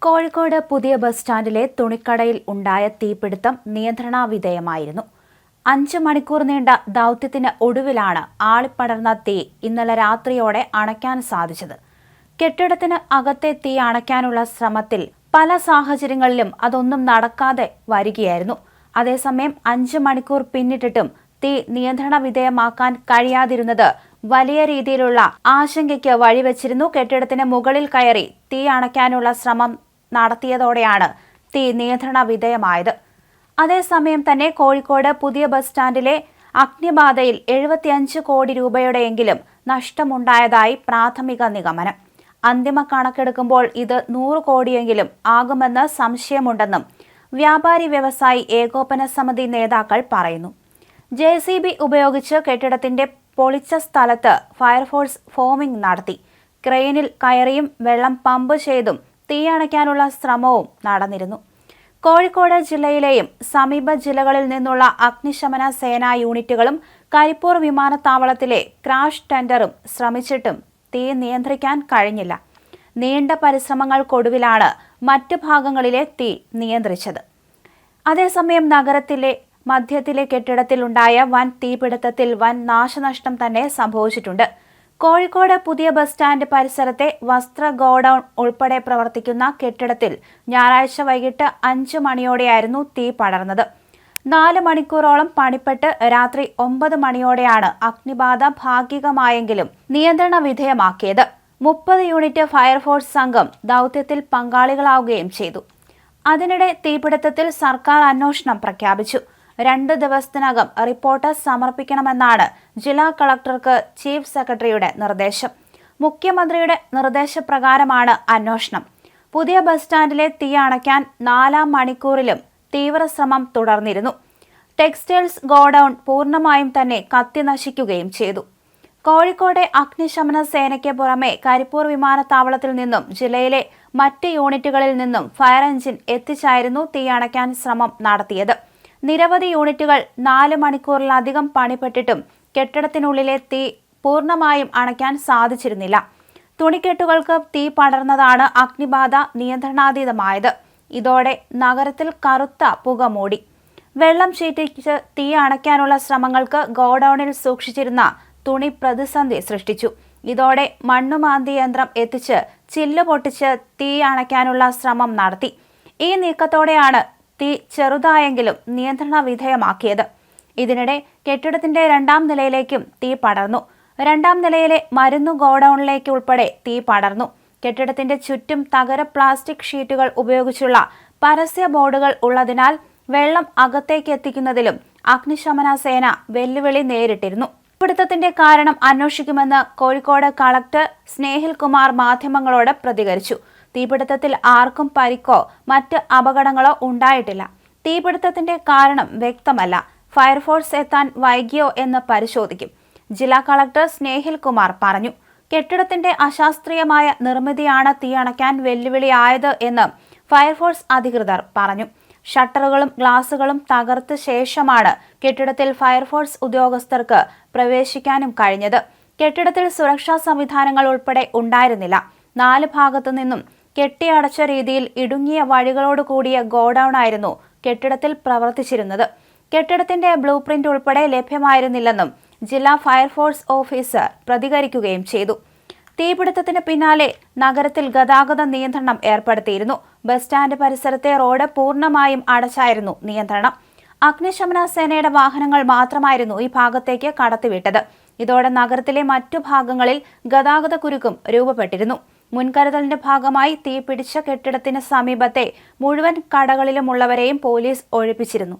കോഴിക്കോട് പുതിയ ബസ് സ്റ്റാൻഡിലെ തുണിക്കടയിൽ ഉണ്ടായ തീപിടുത്തം നിയന്ത്രണവിധേയമായിരുന്നു. 5 മണിക്കൂർ നീണ്ട ദൗത്യത്തിന് ഒടുവിലാണ് ആളിപ്പടർന്ന തീ ഇന്നലെ രാത്രിയോടെ അണയ്ക്കാൻ സാധിച്ചത്. കെട്ടിടത്തിന് അകത്തെ തീ അണയ്ക്കാനുള്ള ശ്രമത്തിൽ പല സാഹചര്യങ്ങളിലും അതൊന്നും നടക്കാതെ വരികയായിരുന്നു. അതേസമയം 5 മണിക്കൂർ പിന്നിട്ടിട്ടും തീ നിയന്ത്രണവിധേയമാക്കാൻ കഴിയാതിരുന്നത് വലിയ രീതിയിലുള്ള ആശങ്കയ്ക്ക് വഴിവെച്ചിരുന്നു. കെട്ടിടത്തിന് മുകളിൽ കയറി തീ അണയ്ക്കാനുള്ള ശ്രമം നടത്തിയതോടെയാണ് തീ നിയന്ത്രണ വിധേയമായത്. അതേസമയം തന്നെ കോഴിക്കോട് പുതിയ ബസ് സ്റ്റാൻഡിലെ അഗ്നിബാധയിൽ 75 കോടി രൂപയുടെയെങ്കിലും നഷ്ടമുണ്ടായതായി പ്രാഥമിക നിഗമനം. അന്തിമ കണക്കെടുക്കുമ്പോൾ ഇത് 100 കോടിയെങ്കിലും ആകുമെന്ന് സംശയമുണ്ടെന്നും വ്യാപാരി വ്യവസായി ഏകോപന സമിതി നേതാക്കൾ പറയുന്നു. JCB ഉപയോഗിച്ച് കെട്ടിടത്തിന്റെ പൊളിച്ച സ്ഥലത്ത് ഫയർഫോഴ്സ് ഫോമിംഗ് നടത്തി. ക്രെയിനിൽ കയറിയും വെള്ളം പമ്പ് ചെയ്തും തീയണയ്ക്കാനുള്ള ശ്രമവും നടന്നിരുന്നു. കോഴിക്കോട് ജില്ലയിലെയും സമീപ ജില്ലകളിൽ നിന്നുള്ള അഗ്നിശമന സേനാ യൂണിറ്റുകളും കരിപ്പൂർ വിമാനത്താവളത്തിലെ ക്രാഷ് ടെൻഡറും ശ്രമിച്ചിട്ടും തീ നിയന്ത്രിക്കാൻ കഴിഞ്ഞില്ല. നീണ്ട പരിശ്രമങ്ങൾക്കൊടുവിലാണ് മറ്റ് ഭാഗങ്ങളിലെ തീ നിയന്ത്രിച്ചത്. അതേസമയം നഗരത്തിലെ മധ്യത്തിലെ കെട്ടിടത്തിലുണ്ടായ വൻ തീപിടുത്തത്തിൽ വൻ നാശനഷ്ടം തന്നെ സംഭവിച്ചിട്ടുണ്ട്. കോഴിക്കോട് പുതിയ ബസ് സ്റ്റാൻഡ് പരിസരത്തെ വസ്ത്ര ഗോഡൌൺ ഉൾപ്പെടെ പ്രവർത്തിക്കുന്ന കെട്ടിടത്തിൽ ഞായറാഴ്ച വൈകിട്ട് 5 മണിയോടെയായിരുന്നു തീ പടർന്നത്. 4 മണിക്കൂറോളം പണിപ്പെട്ട് രാത്രി 9 മണിയോടെയാണ് അഗ്നിബാധ ഭാഗികമായെങ്കിലും നിയന്ത്രണ വിധേയമാക്കിയത്. 30 യൂണിറ്റ് ഫയർഫോഴ്സ് സംഘം ദൗത്യത്തിൽ പങ്കാളികളാവുകയും ചെയ്തു. അതിനിടെ തീപിടുത്തത്തിൽ സർക്കാർ അന്വേഷണം പ്രഖ്യാപിച്ചു. 2 ദിവസത്തിനകം റിപ്പോർട്ട് സമർപ്പിക്കണമെന്നാണ് ജില്ലാ കളക്ടർക്ക് ചീഫ് സെക്രട്ടറിയുടെ നിർദ്ദേശം. മുഖ്യമന്ത്രിയുടെ നിർദ്ദേശപ്രകാരമാണ് അന്വേഷണം. പുതിയ ബസ് സ്റ്റാൻഡിലെ തീ അണയ്ക്കാൻ 4-ാം മണിക്കൂറിലും തീവ്രശ്രമം തുടർന്നിരുന്നു. ടെക്സ്റ്റൈൽസ് ഗോഡൌൺ പൂർണ്ണമായും തന്നെ കത്തി നശിക്കുകയും ചെയ്തു. കോഴിക്കോട്ടെ അഗ്നിശമന സേനയ്ക്ക് പുറമെ കരിപ്പൂർ വിമാനത്താവളത്തിൽ നിന്നും ജില്ലയിലെ മറ്റ് യൂണിറ്റുകളിൽ നിന്നും ഫയർ എഞ്ചിൻ എത്തിച്ചായിരുന്നു തീ അണയ്ക്കാൻ ശ്രമം നടത്തിയത്. നിരവധി യൂണിറ്റുകൾ 4 മണിക്കൂറിലധികം പണിപ്പെട്ടിട്ടും കെട്ടിടത്തിനുള്ളിലെ തീ പൂർണ്ണമായും അണയ്ക്കാൻ സാധിച്ചിരുന്നില്ല. തുണിക്കെട്ടുകൾക്ക് തീ പടർന്നതാണ് അഗ്നിബാധ നിയന്ത്രണാതീതമായത്. ഇതോടെ നഗരത്തിൽ കറുത്ത പുക മൂടി. വെള്ളം ചീറ്റിച്ച് തീ അണയ്ക്കാനുള്ള ശ്രമങ്ങൾക്ക് ഗോഡൌണിൽ സൂക്ഷിച്ചിരുന്ന തുണി പ്രതിസന്ധി സൃഷ്ടിച്ചു. ഇതോടെ മണ്ണുമാന്തി യന്ത്രം എത്തിച്ച് ചില്ല് പൊട്ടിച്ച് തീ അണയ്ക്കാനുള്ള ശ്രമം നടത്തി. ഈ നീക്കത്തോടെയാണ് തീ ചെറുതായെങ്കിലും നിയന്ത്രണ വിധേയമാക്കിയത്. ഇതിനിടെ കെട്ടിടത്തിന്റെ 2-ാം നിലയിലേക്കും തീ പടർന്നു. 2-ാം നിലയിലെ മരുന്നു ഗോഡൌണിലേക്ക് ഉൾപ്പെടെ തീ പടർന്നു. കെട്ടിടത്തിന്റെ ചുറ്റും തകര പ്ലാസ്റ്റിക് ഷീറ്റുകൾ ഉപയോഗിച്ചുള്ള പരസ്യ ബോർഡുകൾ ഉള്ളതിനാൽ വെള്ളം അകത്തേക്ക് എത്തിക്കുന്നതിലും അഗ്നിശമന സേന വെല്ലുവിളി നേരിട്ടിരുന്നു. തീപിടുത്തത്തിന്റെ കാരണം അന്വേഷിക്കുമെന്ന് കോഴിക്കോട് കളക്ടർ സ്നേഹിൽ കുമാർ മാധ്യമങ്ങളോട് പ്രതികരിച്ചു. തീപിടുത്തത്തിൽ ആർക്കും പരിക്കോ മറ്റ് അപകടങ്ങളോ ഉണ്ടായിട്ടില്ല. തീപിടുത്തത്തിന്റെ കാരണം വ്യക്തമല്ല. ഫയർഫോഴ്സ് എത്താൻ വൈകിയോ എന്ന് പരിശോധിക്കും. ജില്ലാ കളക്ടർ സ്നേഹിൽ കുമാർ പറഞ്ഞു. കെട്ടിടത്തിന്റെ അശാസ്ത്രീയമായ നിർമ്മിതിയാണ് തീ അണയ്ക്കാൻ വെല്ലുവിളിയായത് എന്ന് ഫയർഫോഴ്സ് അധികൃതർ പറഞ്ഞു. ഷട്ടറുകളും ഗ്ലാസുകളും തകർത്ത ശേഷമാണ് കെട്ടിടത്തിൽ ഫയർഫോഴ്സ് ഉദ്യോഗസ്ഥർക്ക് പ്രവേശിക്കാനും കഴിഞ്ഞത്. കെട്ടിടത്തിൽ സുരക്ഷാ സംവിധാനങ്ങൾ ഉൾപ്പെടെ ഉണ്ടായിരുന്നില്ല. 4 ഭാഗത്തു നിന്നും കെട്ടിയടച്ച രീതിയിൽ ഇടുങ്ങിയ വഴികളോട് കൂടിയ ഗോഡൌൺ ആയിരുന്നു കെട്ടിടത്തിൽ പ്രവർത്തിച്ചിരുന്നത്. കെട്ടിടത്തിന്റെ ബ്ലൂ പ്രിന്റ് ഉൾപ്പെടെ ലഭ്യമായിരുന്നില്ലെന്നും ജില്ലാ ഫയർഫോഴ്സ് ഓഫീസർ പ്രതികരിക്കുകയും ചെയ്തു. തീപിടുത്തത്തിന് പിന്നാലെ നഗരത്തിൽ ഗതാഗത നിയന്ത്രണം ഏർപ്പെടുത്തിയിരുന്നു. ബസ് സ്റ്റാൻഡ് പരിസരത്തെ റോഡ് പൂർണ്ണമായും അടച്ചായിരുന്നു നിയന്ത്രണം. അഗ്നിശമന സേനയുടെ വാഹനങ്ങൾ മാത്രമായിരുന്നു ഈ ഭാഗത്തേക്ക് കടത്തിവിട്ടത്. ഇതോടെ നഗരത്തിലെ മറ്റു ഭാഗങ്ങളിൽ ഗതാഗത കുരുക്കും രൂപപ്പെട്ടിരുന്നു. മുൻകരുതലിന്റെ ഭാഗമായി തീപിടിച്ച കെട്ടിടത്തിന് സമീപത്തെ മുഴുവൻ കടകളിലുമുള്ളവരെയും പോലീസ് ഒഴിപ്പിച്ചിരുന്നു.